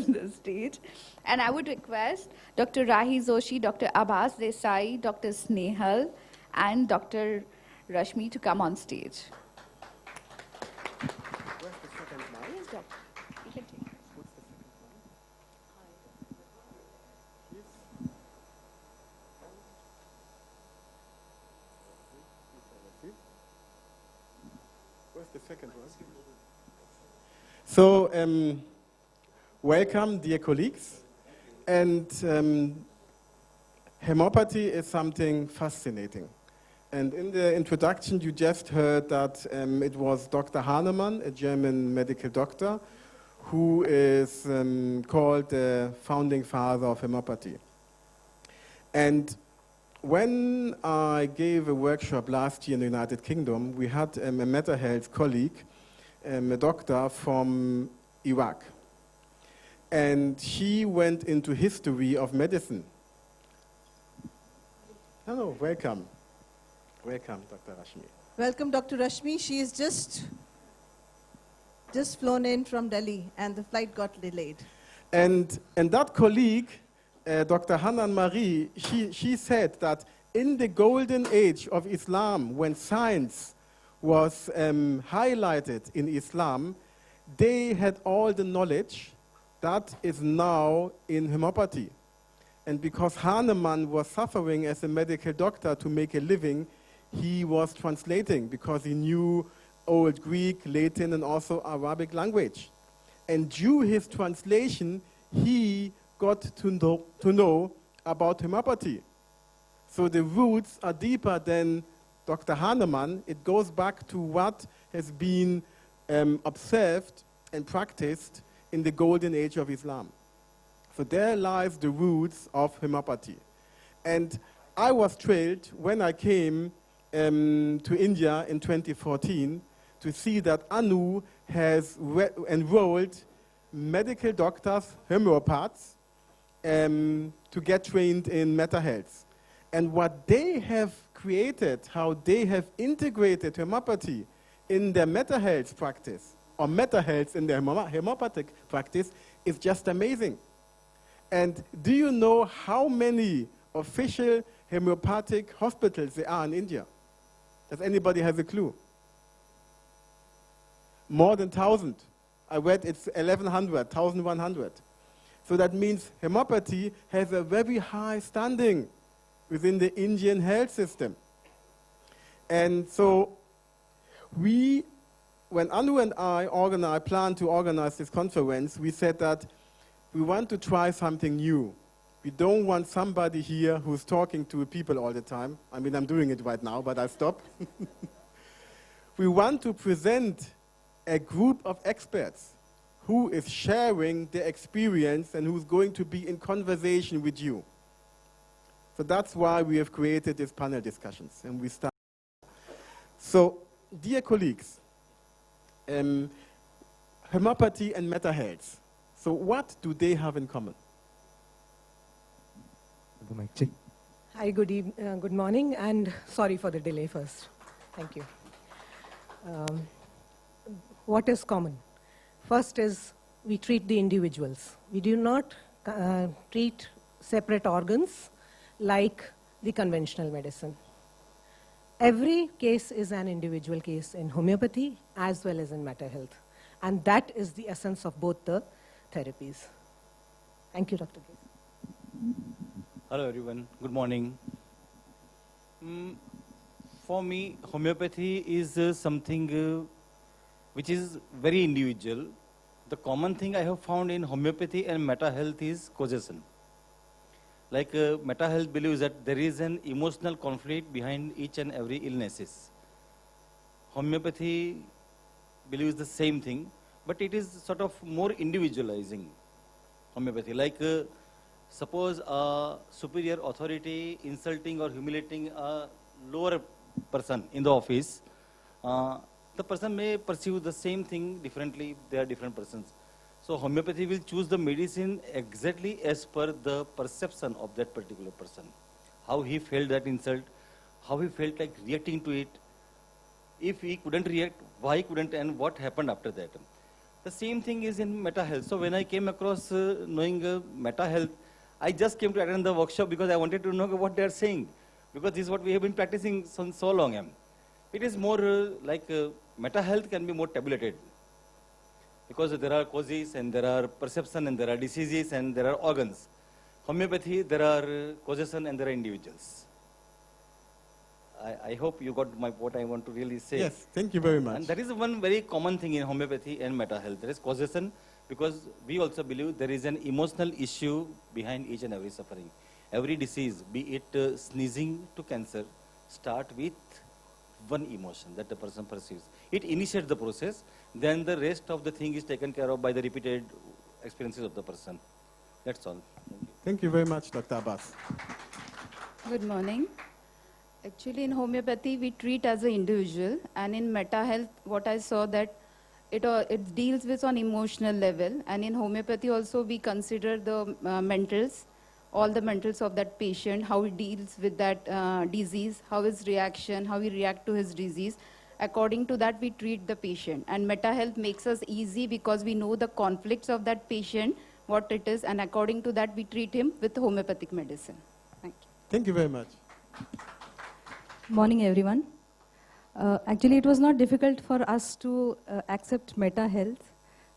the stage. And I would request Dr. Rahi Joshi, Dr. Abbas Desai, Dr. Snehal, and Dr. Rashmi to come on stage. Where's the second mic? Yes, doctor. You can take it. What's the second mic? Yes. Where's the second one? So, welcome, dear colleagues. And homeopathy is something fascinating. And in the introduction, you just heard that it was Dr. Hahnemann, a German medical doctor, who is called the founding father of homeopathy. And when I gave a workshop last year in the United Kingdom, we had a mental health colleague, a doctor from Iraq. And he went into history of medicine. Hello, welcome. Welcome, Dr. Rashmi. Welcome, Dr. Rashmi. She is just flown in from Delhi, and the flight got delayed. And that colleague, Dr. Hanan Marie, she said that in the golden age of Islam, when science was highlighted in Islam, they had all the knowledge that is now in homeopathy. And because Hahnemann was suffering as a medical doctor to make a living, he was translating because he knew Old Greek, Latin, and also Arabic language. And due his translation, he got to know about homeopathy. So the roots are deeper than Dr. Hahnemann. It goes back to what has been observed and practiced in the golden age of Islam. So there lies the roots of homeopathy. And I was thrilled when I came to India in 2014 to see that ANU has enrolled medical doctors, homeopaths, to get trained in mental health. And what they have created, how they have integrated homeopathy in their mental health practice, or mental health in their homeopathic practice, is just amazing. And do you know how many official homeopathic hospitals there are in India? Does anybody have a clue? More than 1,000. I read it's 1,100, 1,100. So that means homeopathy has a very high standing within the Indian health system. And so when Anu and I planned to organize this conference, we said that we want to try something new. We don't want somebody here who's talking to people all the time. I mean, I'm doing it right now, but I'll stop. We want to present a group of experts who is sharing their experience and who's going to be in conversation with you. So that's why we have created these panel discussions. And we start. So, dear colleagues, homeopathy and mental health. So what do they have in common? The mic check. Hi, good morning, and sorry for the delay first. Thank you. What is common? First is we treat the individuals. We do not treat separate organs like the conventional medicine. Every case is an individual case in homeopathy as well as in mental health. And that is the essence of both the therapies. Thank you, Dr. Case. Hello everyone, good morning. For me, homeopathy is something which is very individual. The common thing I have found in homeopathy and mental health is causation. Like mental health believes that there is an emotional conflict behind each and every illnesses. Homeopathy believes the same thing, but it is sort of more individualizing homeopathy. Like suppose a superior authority insulting or humiliating a lower person in the office, the person may perceive the same thing differently. They are different persons. So homeopathy will choose the medicine exactly as per the perception of that particular person. How he felt that insult, how he felt like reacting to it. If he couldn't react, why he couldn't, and what happened after that. The same thing is in meta health. So when I came across knowing meta health, I just came to attend the workshop because I wanted to know what they are saying, because this is what we have been practicing so long. It is more like meta health can be more tabulated, because there are causes and there are perception and there are diseases and there are organs. Homeopathy, there are causation and there are individuals. I hope you got what I want to really say. Yes, thank you very much. And that is one very common thing in homeopathy and meta health. There is causation, because we also believe there is an emotional issue behind each and every suffering. Every disease, be it sneezing to cancer, start with one emotion that the person perceives. It initiates the process, then the rest of the thing is taken care of by the repeated experiences of the person. That's all. Thank you. Thank you very much, Dr. Abbas. Good morning. Actually, in homeopathy, we treat as an individual, and in meta health, what I saw that it deals with on emotional level, and in homeopathy also we consider the mentals, all the mentals of that patient, how he deals with that disease, how his reaction, how he react to his disease. According to that, we treat the patient, and meta health makes us easy because we know the conflicts of that patient, what it is, and according to that, we treat him with homeopathic medicine. Thank you. Thank you very much. Morning, everyone. Actually, it was not difficult for us to accept meta health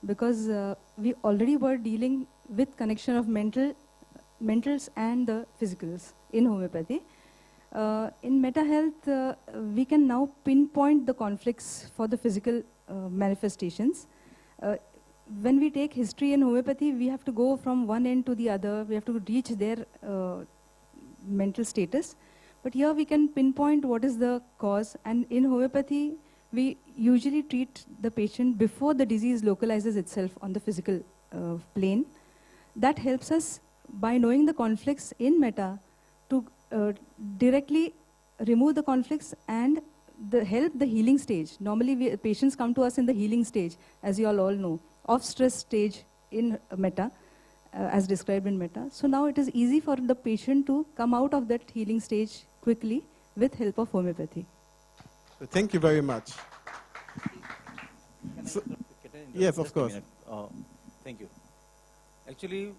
because we already were dealing with connection of mentals and the physicals in homeopathy. In meta health, we can now pinpoint the conflicts for the physical manifestations. When we take history in homeopathy, we have to go from one end to the other. We have to reach their mental status. But here we can pinpoint what is the cause, and in homeopathy, we usually treat the patient before the disease localizes itself on the physical plane. That helps us, by knowing the conflicts in meta, to directly remove the conflicts and help the healing stage. Normally, patients come to us in the healing stage, as you all know, of stress stage in meta. As described in meta. So now it is easy for the patient to come out of that healing stage quickly with help of homeopathy. Thank you very much. So, yes, of Just a course. minute. Thank you. Actually,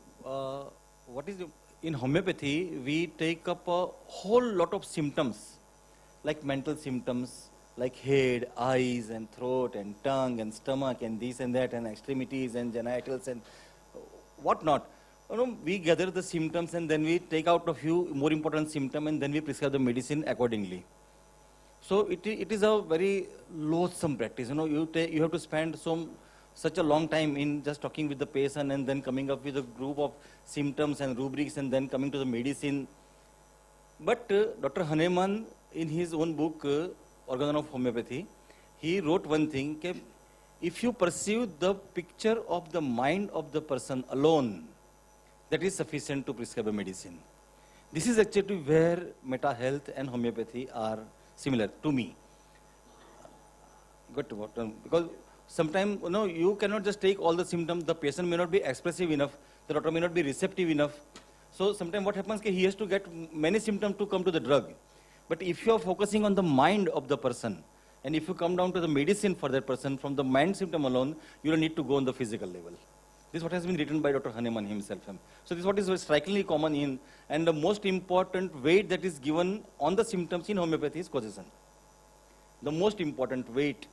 in homeopathy, we take up a whole lot of symptoms, like mental symptoms, like head, eyes, and throat, and tongue, and stomach, and this and that, and extremities, and genitals, and whatnot. We gather the symptoms and then we take out a few more important symptoms and then we prescribe the medicine accordingly. So it is a very loathsome practice. You have to spend such a long time in just talking with the patient and then coming up with a group of symptoms and rubrics and then coming to the medicine. But Dr. Hahnemann, in his own book, Organon of Homeopathy, he wrote one thing. If you perceive the picture of the mind of the person alone, that is sufficient to prescribe a medicine. This is actually where meta health and homeopathy are similar to me. Because sometimes you cannot just take all the symptoms. The patient may not be expressive enough. The doctor may not be receptive enough. So sometimes what happens is he has to get many symptoms to come to the drug. But if you are focusing on the mind of the person, and if you come down to the medicine for that person, from the mind symptom alone, you don't need to go on the physical level. This is what has been written by Dr. Hahnemann himself. So this is what is strikingly common in, and the most important weight that is given on the symptoms in homeopathy is causation. The most important weight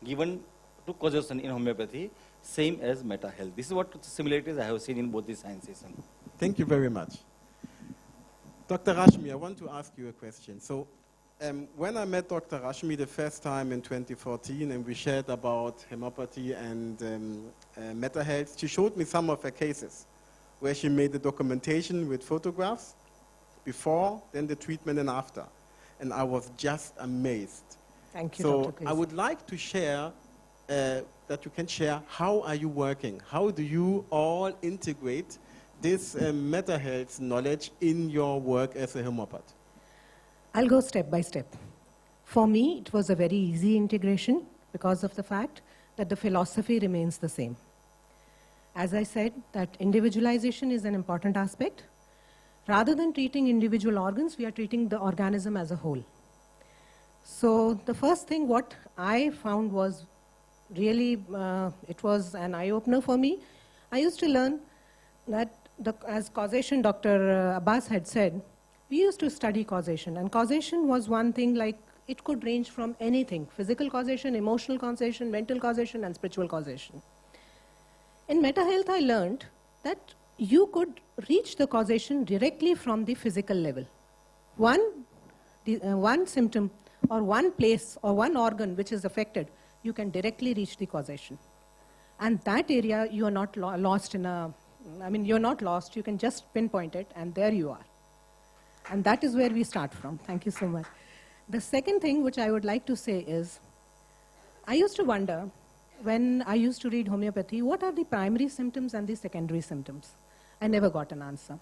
given to causation in homeopathy, same as meta health. This is what similarities I have seen in both these sciences. Thank you very much. Dr. Rashmi, I want to ask you a question. So when I met Dr. Rashmi the first time in 2014 and we shared about homeopathy and meta health, she showed me some of her cases where she made the documentation with photographs before, then the treatment and after. And I was just amazed. Thank you, So Dr. Chris. I would like to share, that you can share, how are you working? How do you all integrate this meta health knowledge in your work as a homeopath? I'll go step by step. For me, it was a very easy integration because of the fact that the philosophy remains the same. As I said, that individualization is an important aspect. Rather than treating individual organs, we are treating the organism as a whole. So the first thing what I found was really, it was an eye-opener for me. I used to learn that, as causation, Dr. Abbas had said, we used to study causation, and causation was one thing, like it could range from anything: physical causation, emotional causation, mental causation, and spiritual causation. In Meta Health, I learned that you could reach the causation directly from the physical level. One symptom or one place or one organ which is affected, you can directly reach the causation. And that area, you are not lost in a, you're not lost, you can just pinpoint it, and there you are. And that is where we start from. Thank you so much. The second thing which I would like to say is, I used to wonder, when I used to read homeopathy, what are the primary symptoms and the secondary symptoms? I never got an answer.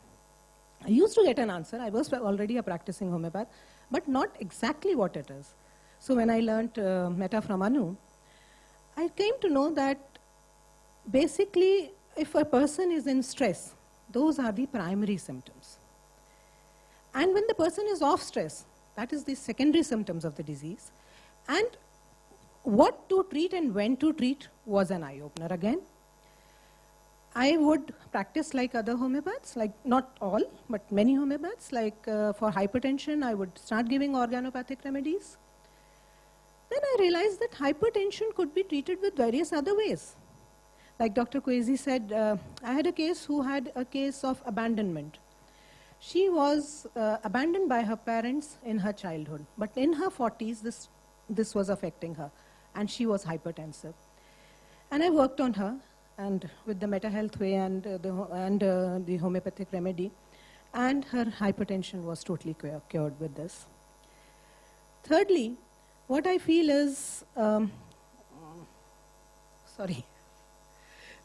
I used to get an answer. I was already a practicing homeopath, but not exactly what it is. So when I learned Meta from Anu, I came to know that basically, if a person is in stress, those are the primary symptoms. And when the person is off stress, that is the secondary symptoms of the disease. And what to treat and when to treat was an eye-opener again. I would practice like other homeopaths, like not all, but many homeopaths. Like for hypertension, I would start giving organopathic remedies. Then I realized that hypertension could be treated with various other ways. Like Dr. Kwesi said, I had a case who had a case of abandonment. She was abandoned by her parents in her childhood, but in her 40s, this was affecting her, and she was hypertensive. And I worked on her, and with the Meta Health way and the homeopathic remedy, and her hypertension was totally cured with this. Thirdly, what I feel is,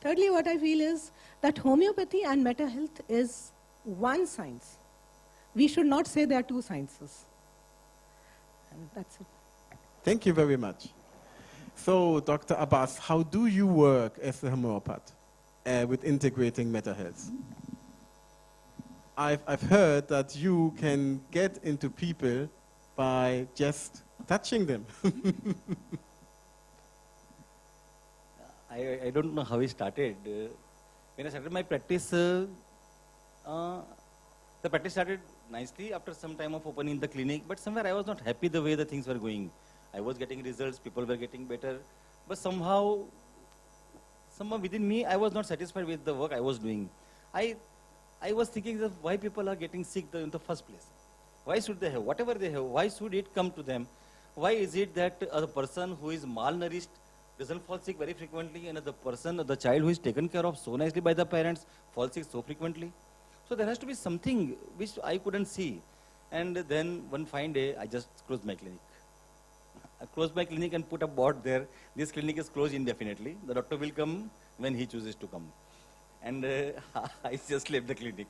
Thirdly, what I feel is that homeopathy and Meta Health is one science. We should not say there are two sciences. And that's it. Thank you very much. So, Dr. Abbas, how do you work as a homeopath with integrating Meta Health? I've heard that you can get into people by just touching them. I don't know how it started. When I started my practice, the practice started nicely after some time of opening the clinic, but somewhere I was not happy the way the things were going. I was getting results, people were getting better, but somehow within me, I was not satisfied with the work I was doing. I was thinking that why people are getting sick in the first place. Why should they have whatever they have? Why should it come to them? Why is it that a person who is malnourished doesn't fall sick very frequently, and the child who is taken care of so nicely by the parents falls sick so frequently? So there has to be something which I couldn't see. And then one fine day, I just closed my clinic. I closed my clinic and put a board there. This clinic is closed indefinitely. The doctor will come when he chooses to come. And I just left the clinic.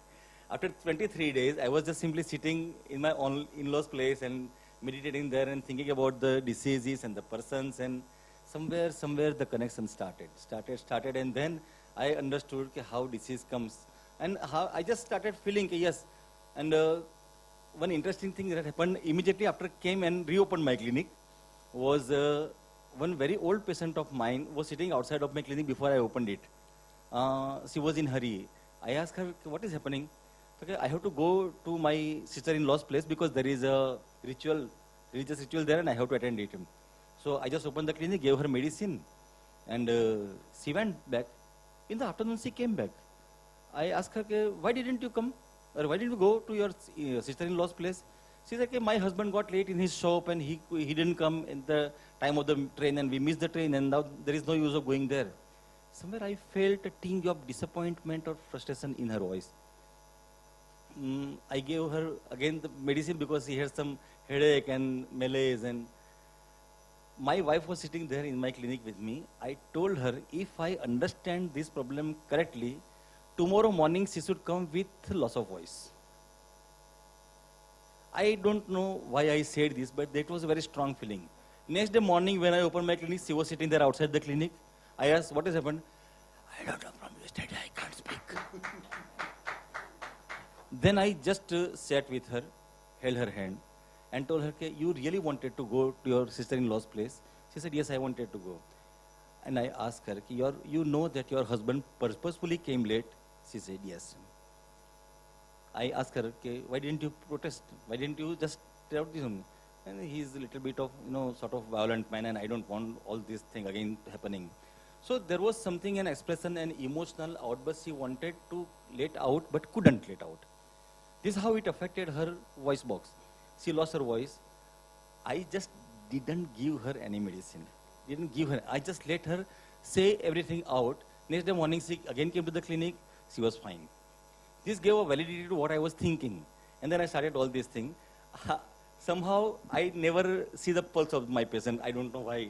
After 23 days, I was just simply sitting in my own in-laws' place and meditating there and thinking about the diseases and the persons, and somewhere the connection started, and then I understood how disease comes, and how I just started feeling, yes. And one interesting thing that happened immediately after came and reopened my clinic was one very old patient of mine was sitting outside of my clinic before I opened it. She was in hurry. I asked her, what is happening? Okay, I have to go to my sister-in-law's place because there is a religious ritual there, and I have to attend it. So I just opened the clinic, gave her medicine, and she went back. In the afternoon, she came back. I asked her, why didn't you come? Or why didn't you go to your sister-in-law's place? She said, my husband got late in his shop and he didn't come in the time of the train, and we missed the train, and now there is no use of going there. Somewhere I felt a tinge of disappointment or frustration in her voice. I gave her again the medicine because she had some headache and malaise, and my wife was sitting there in my clinic with me. I told her, if I understand this problem correctly, tomorrow morning she should come with loss of voice. I don't know why I said this, but that was a very strong feeling. Next day morning when I opened my clinic, she was sitting there outside the clinic. I asked, what has happened? I don't know, from yesterday I can't speak. Then I just sat with her, held her hand, and told her, you really wanted to go to your sister-in-law's place? She said, yes, I wanted to go. And I asked her, you know that your husband purposefully came late? She said, yes. I asked her, okay, why didn't you protest? Why didn't you just tell him? And he's a little bit of, sort of violent man, and I don't want all this thing again happening. So there was something, an expression, an emotional outburst she wanted to let out, but couldn't let out. This is how it affected her voice box. She lost her voice. I just didn't give her any medicine. I just let her say everything out. Next day morning, she again came to the clinic. She was fine. This gave a validity to what I was thinking. And then I started all these things. Somehow, I never see the pulse of my patient. I don't know why.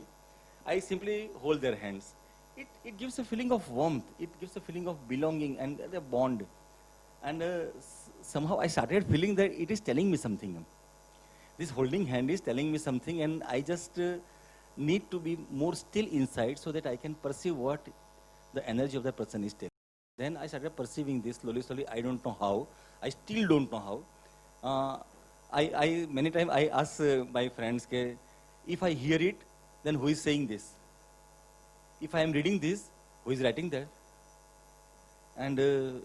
I simply hold their hands. It gives a feeling of warmth. It gives a feeling of belonging and a bond. And somehow I started feeling that it is telling me something. This holding hand is telling me something, and I just need to be more still inside so that I can perceive what the energy of the person is telling. Then I started perceiving this slowly. I don't know how. I still don't know how. Many times I ask my friends, if I hear it, then who is saying this? If I am reading this, who is writing that? And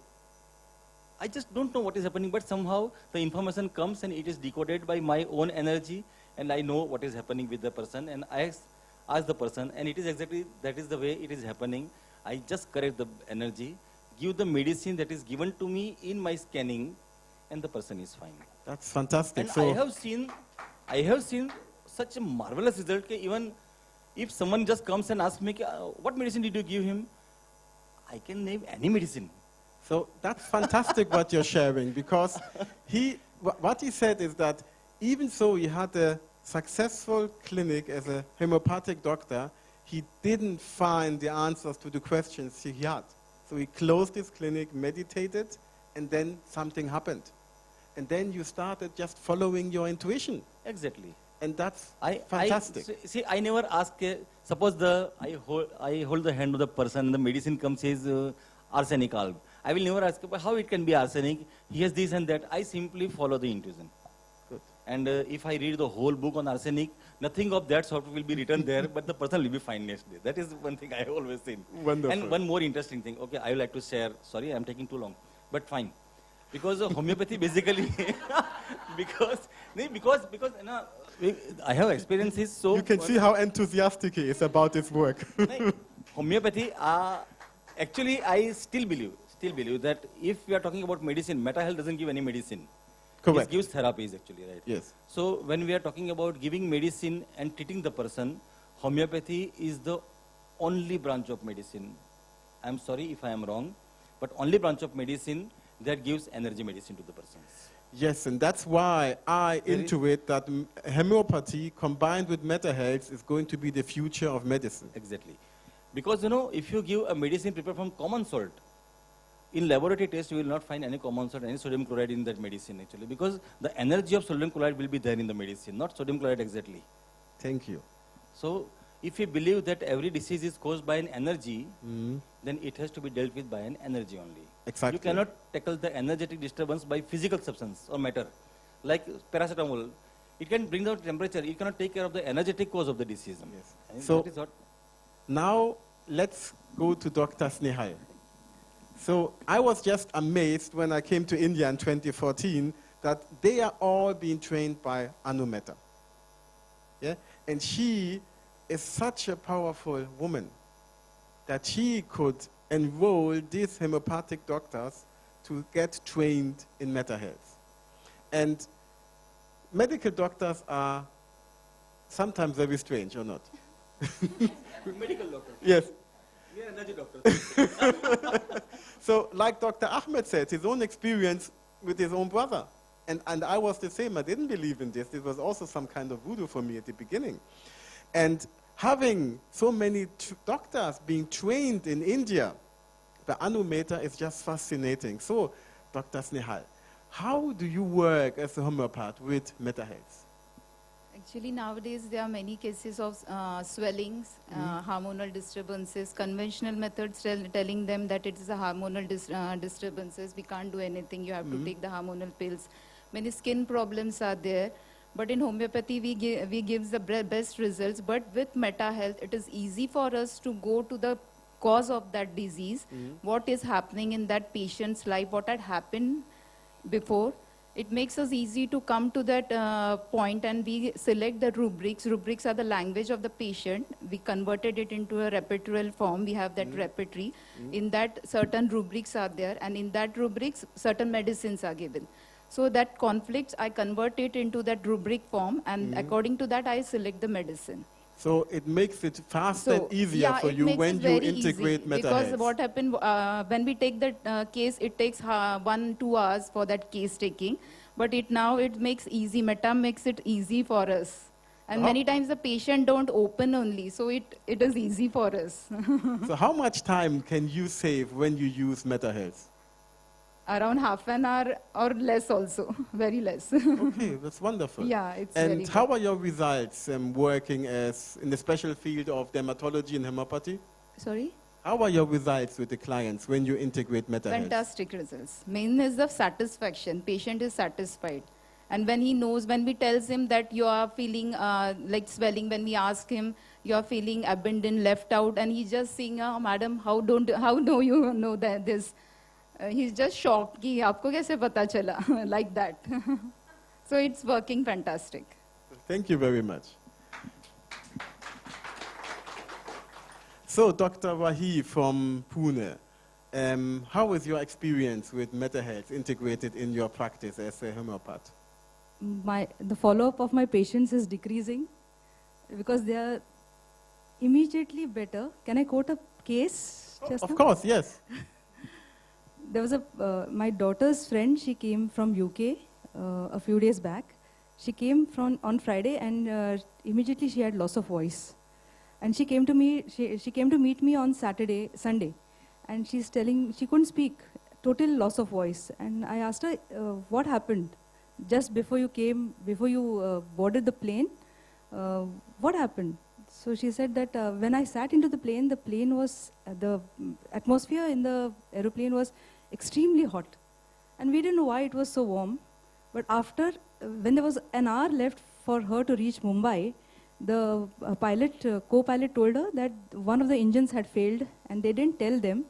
I just don't know what is happening, but somehow the information comes and it is decoded by my own energy, and I know what is happening with the person, and I ask the person, and it is exactly that is the way it is happening. I just correct the energy, give the medicine that is given to me in my scanning, and the person is fine. That's fantastic. And So I have seen such a marvelous result. Even if someone just comes and asks me, what medicine did you give him? I can name any medicine. So that's fantastic what you're sharing, because what he said is that even though he had a successful clinic as a homeopathic doctor, he didn't find the answers to the questions he had. So he closed his clinic, meditated, and then something happened. And then you started just following your intuition. Exactly. And that's fantastic. See, I never ask, suppose I hold the hand of the person, the medicine comes, says arsenic alb. I will never ask how it can be arsenic. He has this and that. I simply follow the intuition. Good. And if I read the whole book on arsenic, nothing of that sort will be written there, but the person will be fine next day. That is one thing I have always seen. Wonderful. And one more interesting thing. Okay, I would like to share. Sorry, I am taking too long, but fine. Because homeopathy basically, because I have experiences. So You can see how enthusiastic he is about his work. homeopathy, actually, I still believe that if we are talking about medicine, Meta Health doesn't give any medicine. Correct. It gives therapies actually, right? Yes. So when we are talking about giving medicine and treating the person, homeopathy is the only branch of medicine. I'm sorry if I am wrong, but only branch of medicine that gives energy medicine to the persons. Yes, and that's why I intuit that homeopathy combined with Meta Health is going to be the future of medicine. Exactly. Because, if you give a medicine prepared from common salt, in laboratory test, you will not find any common salt, any sodium chloride in that medicine actually, because the energy of sodium chloride will be there in the medicine, not sodium chloride exactly. Thank you. So, if we believe that every disease is caused by an energy, then it has to be dealt with by an energy only. Exactly. You cannot tackle the energetic disturbance by physical substance or matter. Like paracetamol, it can bring down temperature, it cannot take care of the energetic cause of the disease. Yes. And So- that is what Now, let's go to Dr. Snehal. So I was just amazed when I came to India in 2014 that they are all being trained by Anu Mehta. Yeah? And she is such a powerful woman that she could enroll these homeopathic doctors to get trained in Meta Health. And medical doctors are sometimes very strange, or not? medical doctor. Yes. We are energy doctors. So, like Dr. Ahmed said, his own experience with his own brother. And I was the same. I didn't believe in this. It was also some kind of voodoo for me at the beginning. And having so many doctors being trained in India by Anu Mehta is just fascinating. So, Dr. Snehal, how do you work as a homeopath with Meta Health? Actually, nowadays there are many cases of swellings, hormonal disturbances, conventional methods telling them that it is a hormonal disturbances, we can't do anything, you have to take the hormonal pills. Many skin problems are there, But in homeopathy, we gives the best results. But with Meta Health, it is easy for us to go to the cause of that disease, what is happening in that patient's life, what had happened before. It makes us easy to come to that point, and we select the rubrics. Rubrics are the language of the patient. We converted it into a repertorial form. We have that repertory. In that, certain rubrics are there, and in that rubrics, certain medicines are given. So that conflicts, I convert it into that rubric form, and according to that, I select the medicine. So it makes it faster and easier yeah, for it you makes when it you very integrate easy, Meta because Health. what happened when we take that case, it takes 1-2 hours for that case taking, but it makes easy. Meta makes it easy for us, and many times the patient don't open only, so it is easy for us. So how much time can you save when you use Meta Health? Around half an hour or less also, very less. Okay, that's wonderful. Yeah, it's very And good. how are your results working as in the special field of dermatology and homeopathy? Sorry? How are your results with the clients when you integrate Meta Health? Fantastic results. Main is the satisfaction. Patient is satisfied. And when he knows, when we tells him that you are feeling like swelling, when we ask him, you are feeling abandoned, left out, and he's just saying, oh, madam, how do you know that this? He's just shocked कि आपको कैसे पता चला, like that. So it's working fantastic. Thank you very much. So, Dr. Wahi from Pune, how is your experience with Meta Health integrated in your practice as a homeopath? The follow-up of my patients is decreasing because they are immediately better. Can I quote a case? Of course, yes. There was my daughter's friend. She came from UK a few days back. She came on Friday, and immediately she had loss of voice. And she came to me. She came to meet me on Sunday, and she's telling she couldn't speak, total loss of voice. And I asked her, what happened just before you came, before you boarded the plane? What happened? So she said that when I sat into the plane was the atmosphere in the aeroplane was extremely hot, and we didn't know why it was so warm. But after, when there was an hour left for her to reach Mumbai, the co-pilot told her that one of the engines had failed, and they didn't tell them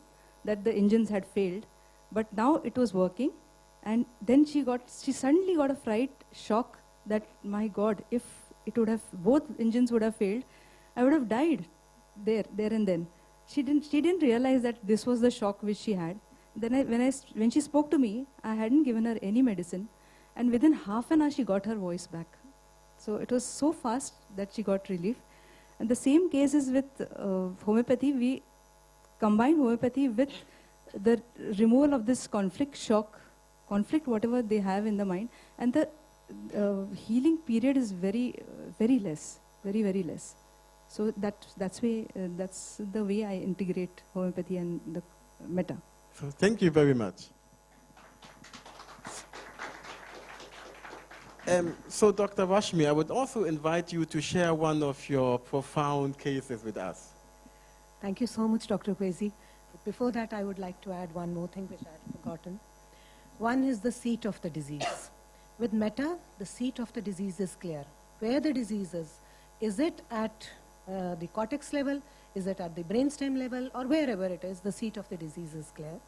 that the engines had failed. But now it was working, and then she suddenly got a fright, shock that, my God, if both engines would have failed, I would have died there and then. She didn't realize that this was the shock which she had. Then when she spoke to me, I hadn't given her any medicine, and within half an hour she got her voice back. So it was so fast that she got relief. And the same case is with homeopathy. We combine homeopathy with the removal of this conflict, whatever they have in the mind, and the healing period is very, very less, very, very less. So that's the way I integrate homeopathy and the Meta. So thank you very much. So Dr. Rashmi, I would also invite you to share one of your profound cases with us. Thank you so much, Dr. Kwesi. But before that, I would like to add one more thing which I had forgotten. One is the seat of the disease. With Meta, the seat of the disease is clear. Where the disease is it at the cortex level, is it at the brainstem level, or wherever it is, the seat of the disease is clear.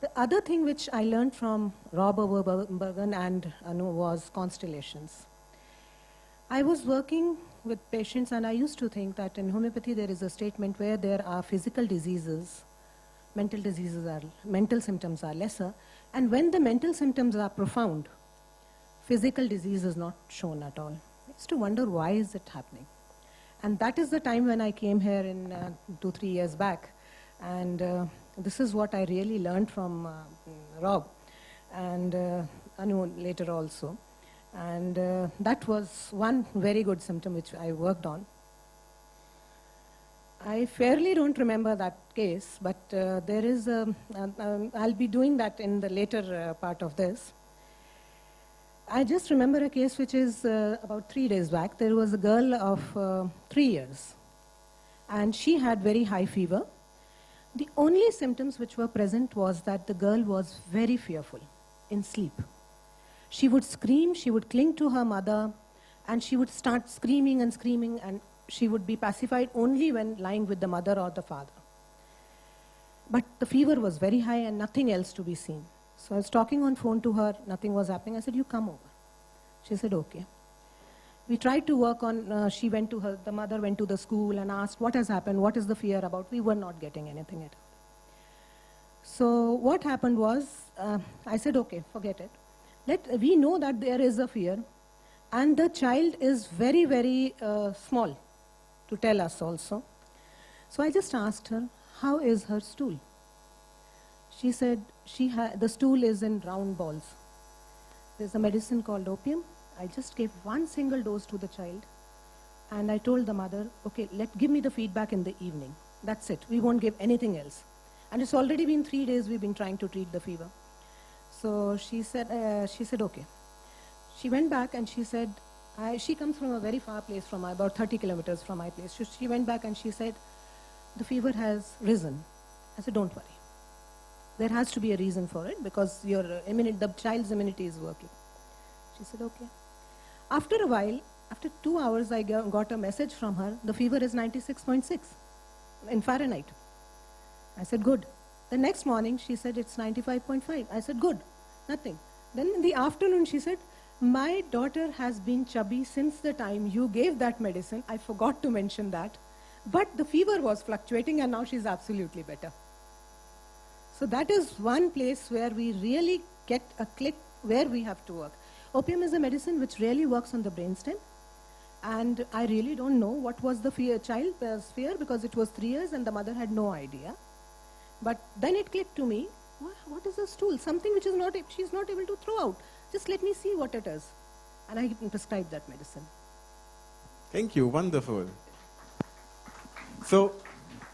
The other thing which I learned from Rob Overbergen and Anu was constellations. I was working with patients, and I used to think that in homeopathy there is a statement where there are physical diseases, mental symptoms are lesser, and when the mental symptoms are profound, physical disease is not shown at all. I used to wonder, why is it happening? And that is the time when I came here in 2-3 years back, and this is what I really learned from Rob and Anu later also. And that was one very good symptom which I worked on. I fairly don't remember that case, but there is I'll be doing that in the later part of this. I just remember a case which is about 3 days back. There was a girl of 3 years, and she had very high fever. The only symptoms which were present was that the girl was very fearful in sleep. She would scream, she would cling to her mother, and she would start screaming and screaming, and she would be pacified only when lying with the mother or the father. But the fever was very high and nothing else to be seen. So I was talking on phone to her, nothing was happening. I said, you come over. She said, okay. We tried to work on, she went to her, the mother went to the school and asked, what has happened, what is the fear about? We were not getting anything at all. So what happened was, I said, okay, forget it. We know that there is a fear, and the child is very, very small to tell us also. So I just asked her, how is her stool? She said, the stool is in round balls. There's a medicine called opium. I just gave one single dose to the child, and I told the mother, okay, give me the feedback in the evening. That's it. We won't give anything else. And it's already been 3 days we've been trying to treat the fever. So she said, okay. She went back and she said, she comes from a very far place from about 30 kilometers from my place. She went back and she said, the fever has risen. I said, don't worry. There has to be a reason for it because the child's immunity is working. She said, okay. After a while, after 2 hours, I got a message from her. The fever is 96.6 in Fahrenheit. I said, good. The next morning, she said, it's 95.5. I said, good. Nothing. Then in the afternoon, she said, my daughter has been chubby since the time you gave that medicine. I forgot to mention that. But the fever was fluctuating, and now she's absolutely better. So that is one place where we really get a click where we have to work. Opium is a medicine which really works on the brainstem. And I really don't know what was the child's fear because it was 3 years and the mother had no idea. But then it clicked to me, what is a stool? Something which she's not able to throw out. Just let me see what it is. And I prescribed that medicine. Thank you, wonderful. So,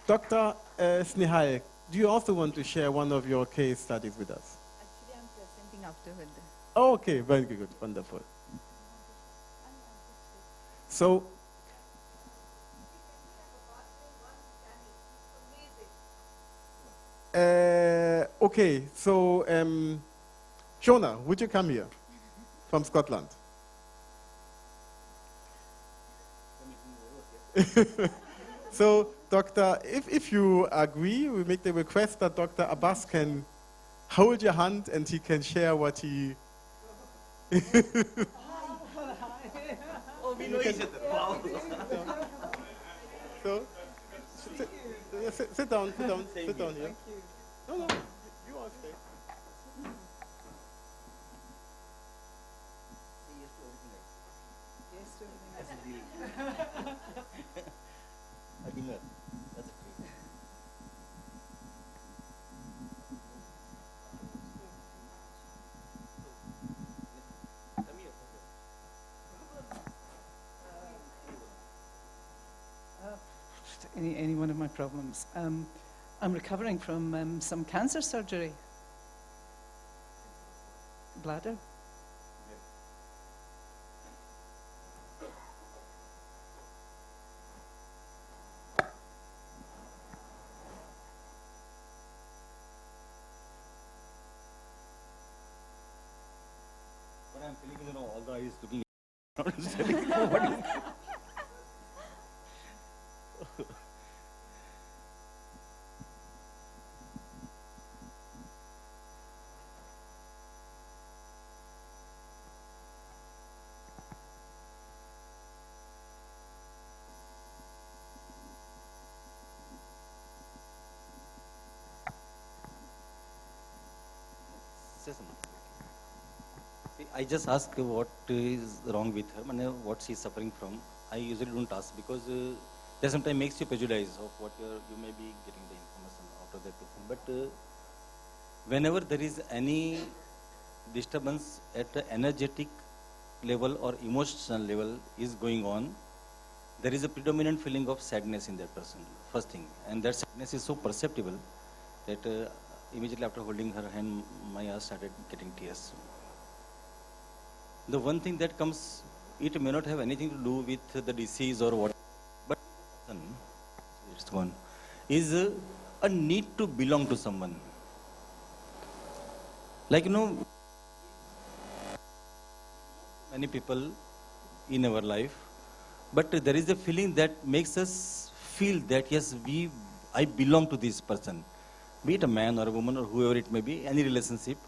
Dr. Snehal, do you also want to share one of your case studies with us? Actually, I'm presenting afterward. Oh, okay, very good, wonderful. So, okay, so Shona, would you come here from Scotland? So, Doctor, if you agree, we make the request that Dr. Abbas can hold your hand and he can share what he... Oh, we know each other. Wow. So, sit down here. No, you all stay. A dinner. That's a treat. Come here. Any one of my problems. I'm recovering from some cancer surgery. Bladder. What I'm feeling is, all the eyes looking. What is Say something. See, I just ask what is wrong with her and what she is suffering from. I usually don't ask because that sometimes makes you prejudice of what you may be getting the information out of that person. But whenever there is any disturbance at the energetic level or emotional level is going on, there is a predominant feeling of sadness in that person, first thing. And that sadness is so perceptible that immediately after holding her hand, my eyes started getting tears. The one thing that comes, it may not have anything to do with the disease or what, but it's gone, is a need to belong to someone. Like, many people in our life, but there is a feeling that makes us feel that yes, I belong to this person, be it a man or a woman or whoever it may be, any relationship.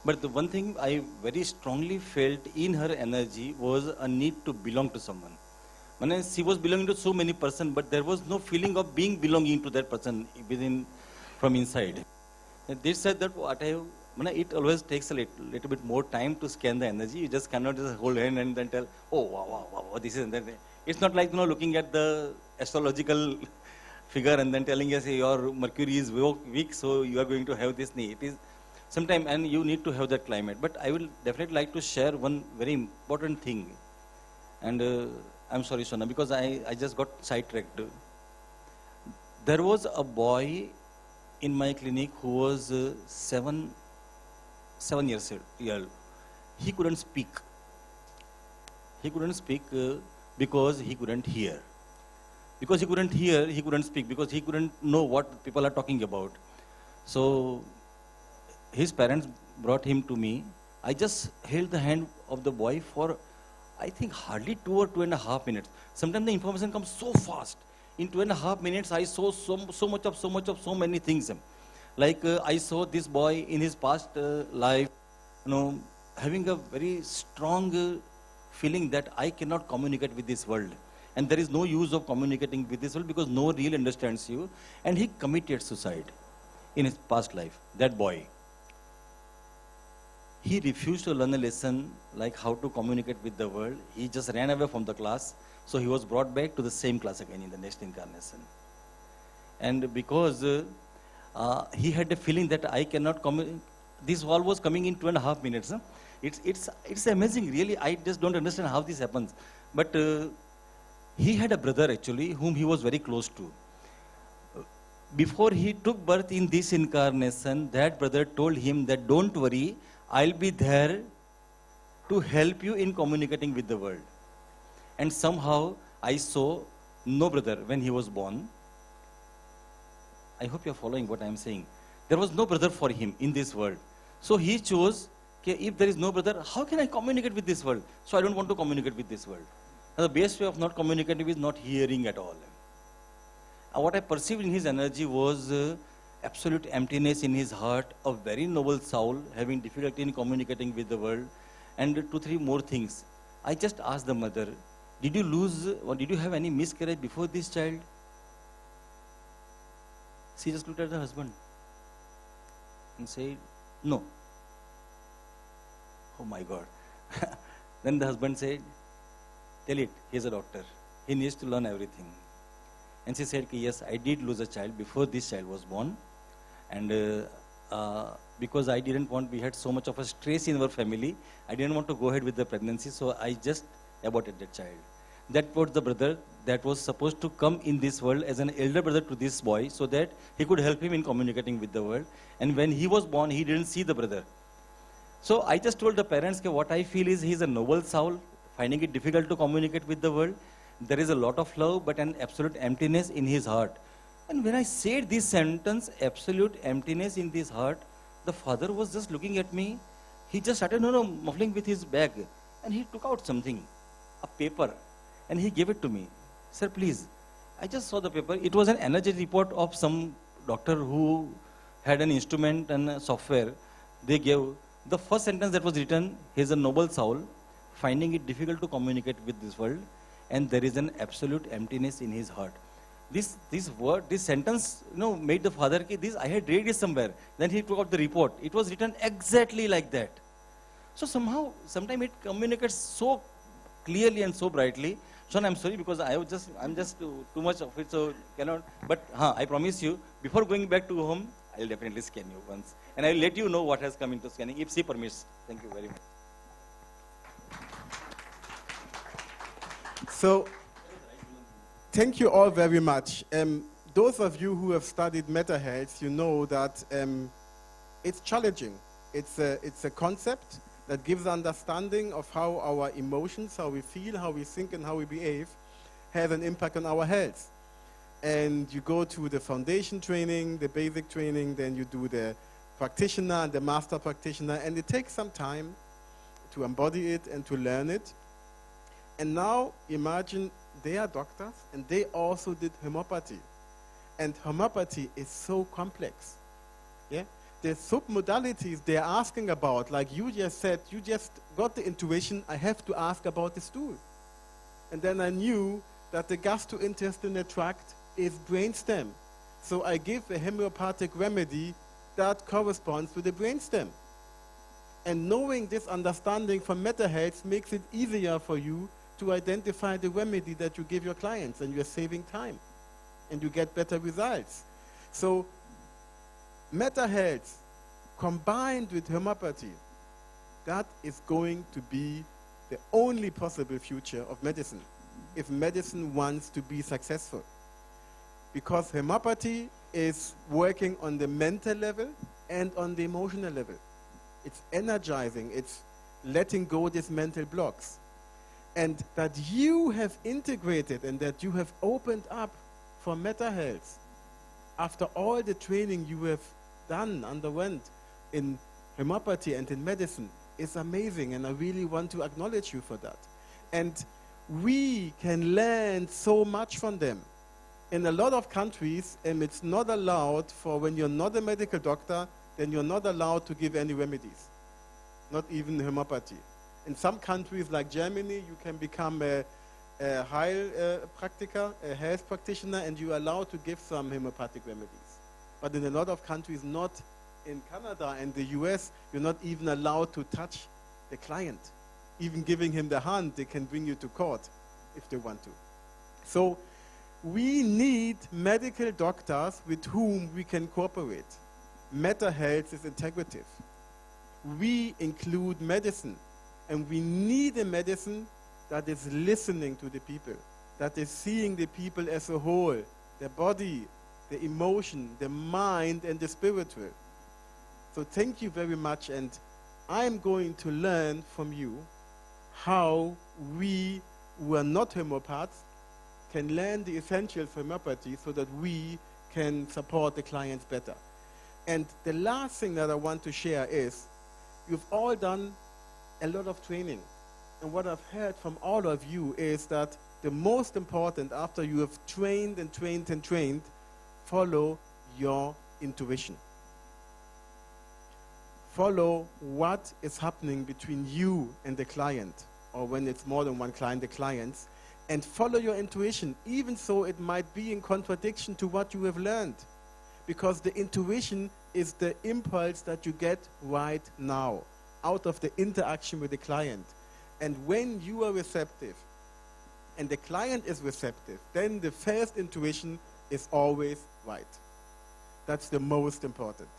But the one thing I very strongly felt in her energy was a need to belong to someone. When she was belonging to so many persons, but there was no feeling of being belonging to that person within, from inside. And they said that it always takes a little bit more time to scan the energy. You just cannot just hold hand and then tell, oh, wow, this is, and that. It's not like, looking at the astrological figure and then telling us, hey, your Mercury is weak, so you are going to have this knee. It is sometime, and you need to have that climate. But I will definitely like to share one very important thing. And I'm sorry, Sona, because I just got sidetracked. There was a boy in my clinic who was 7 years old. He couldn't speak. He couldn't speak because he couldn't hear. Because he couldn't hear, he couldn't speak, because he couldn't know what people are talking about. So his parents brought him to me. I just held the hand of the boy for, I think, hardly 2 or 2.5 minutes. Sometimes the information comes so fast. In 2.5 minutes, I saw so much of so many things. Like I saw this boy in his past life, having a very strong feeling that I cannot communicate with this world. And there is no use of communicating with this world because no one really understands you. And he committed suicide in his past life, that boy. He refused to learn a lesson like how to communicate with the world. He just ran away from the class. So he was brought back to the same class again in the next incarnation. And because he had a feeling that I cannot communicate, this all was coming in 2.5 minutes. Huh? It's amazing, really. I just don't understand how this happens. But he had a brother actually whom he was very close to. Before he took birth in this incarnation, that brother told him that don't worry, I'll be there to help you in communicating with the world. And somehow I saw no brother when he was born. I hope you're following what I'm saying. There was no brother for him in this world. So he chose, okay, if there is no brother, how can I communicate with this world? So I don't want to communicate with this world. Now, the best way of not communicating is not hearing at all. What I perceived in his energy was absolute emptiness in his heart, a very noble soul, having difficulty in communicating with the world, and 2-3 more things. I just asked the mother, did you lose or did you have any miscarriage before this child? She just looked at the husband and said, no. Oh my God. Then the husband said, tell it, he's a doctor. He needs to learn everything. And she said, yes, I did lose a child before this child was born. And because I didn't want, we had so much of a stress in our family, I didn't want to go ahead with the pregnancy, so I just aborted that child. That was the brother that was supposed to come in this world as an elder brother to this boy so that he could help him in communicating with the world. And when he was born, he didn't see the brother. So I just told the parents, okay, what I feel is he's a noble soul, finding it difficult to communicate with the world. There is a lot of love, but an absolute emptiness in his heart. And when I said this sentence, absolute emptiness in this heart, the father was just looking at me. He just started, muffling with his bag. And he took out something, a paper, and he gave it to me. Sir, please. I just saw the paper. It was an energy report of some doctor who had an instrument and a software. They gave, the first sentence that was written, he is a noble soul, finding it difficult to communicate with this world, and there is an absolute emptiness in his heart. This sentence, made the father, I had read it somewhere. Then he took out the report. It was written exactly like that. So sometimes it communicates so clearly and so brightly. Sean, I'm sorry because I'm just too much of it, so cannot. But I promise you, before going back to home, I'll definitely scan you once. And I'll let you know what has come into scanning, if she permits. Thank you very much. So, thank you all very much. Those of you who have studied meta health, you know that it's challenging. It's a concept that gives understanding of how our emotions, how we feel, how we think, and how we behave have an impact on our health. And you go to the foundation training, the basic training, then you do the practitioner and the master practitioner, and it takes some time to embody it and to learn it. And now imagine they are doctors and they also did homeopathy. And homeopathy is so complex. Yeah? The submodalities they're asking about, like you just said, you just got the intuition, I have to ask about the stool. And then I knew that the gastrointestinal tract is brainstem. So I give a homeopathic remedy that corresponds to the brainstem. And knowing this understanding from MetaHealth makes it easier for you to identify the remedy that you give your clients, and you're saving time and you get better results. So MetaHealth combined with homeopathy, that is going to be the only possible future of medicine if medicine wants to be successful. Because homeopathy is working on the mental level and on the emotional level. It's energizing, it's letting go these mental blocks. And that you have integrated and that you have opened up for MetaHealth after all the training you have underwent in homeopathy and in medicine is amazing, and I really want to acknowledge you for that. And we can learn so much from them. In a lot of countries, it's not allowed for, when you're not a medical doctor, then you're not allowed to give any remedies, not even homeopathy. In some countries like Germany, you can become a Heilpraktiker, a health practitioner, and you're allowed to give some homeopathic remedies. But in a lot of countries, not in Canada and the US, you're not even allowed to touch the client. Even giving him the hand, they can bring you to court if they want to. So we need medical doctors with whom we can cooperate. MetaHealth is integrative. We include medicine, and we need a medicine that is listening to the people, that is seeing the people as a whole, the body, the emotion, the mind, and the spiritual. So thank you very much, and I'm going to learn from you how we who are not homeopaths can learn the essentials of homeopathy so that we can support the clients better. And the last thing that I want to share is, you've all done a lot of training. And what I've heard from all of you is that the most important, after you have trained and trained and trained, follow your intuition. Follow what is happening between you and the client, or when it's more than one client, the clients, and follow your intuition, even so it might be in contradiction to what you have learned. Because the intuition is the impulse that you get right now, out of the interaction with the client. And when you are receptive, and the client is receptive, then the first intuition is always right. That's the most important.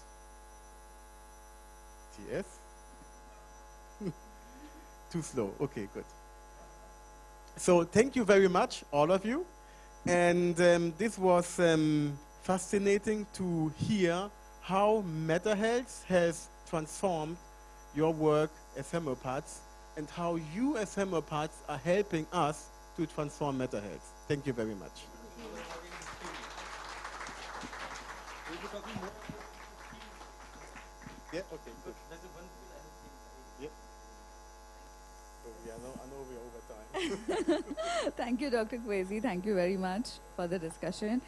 Yes? Too slow. Okay, good. So thank you very much, all of you. And this was fascinating to hear how MetaHealth has transformed your work as homeopaths, and how you as homeopaths are helping us to transform MetaHealth. Thank you very much. Yeah, okay, good. Yeah. So I know we're over time. Thank you, Dr. Kwesi. Thank you very much for the discussion.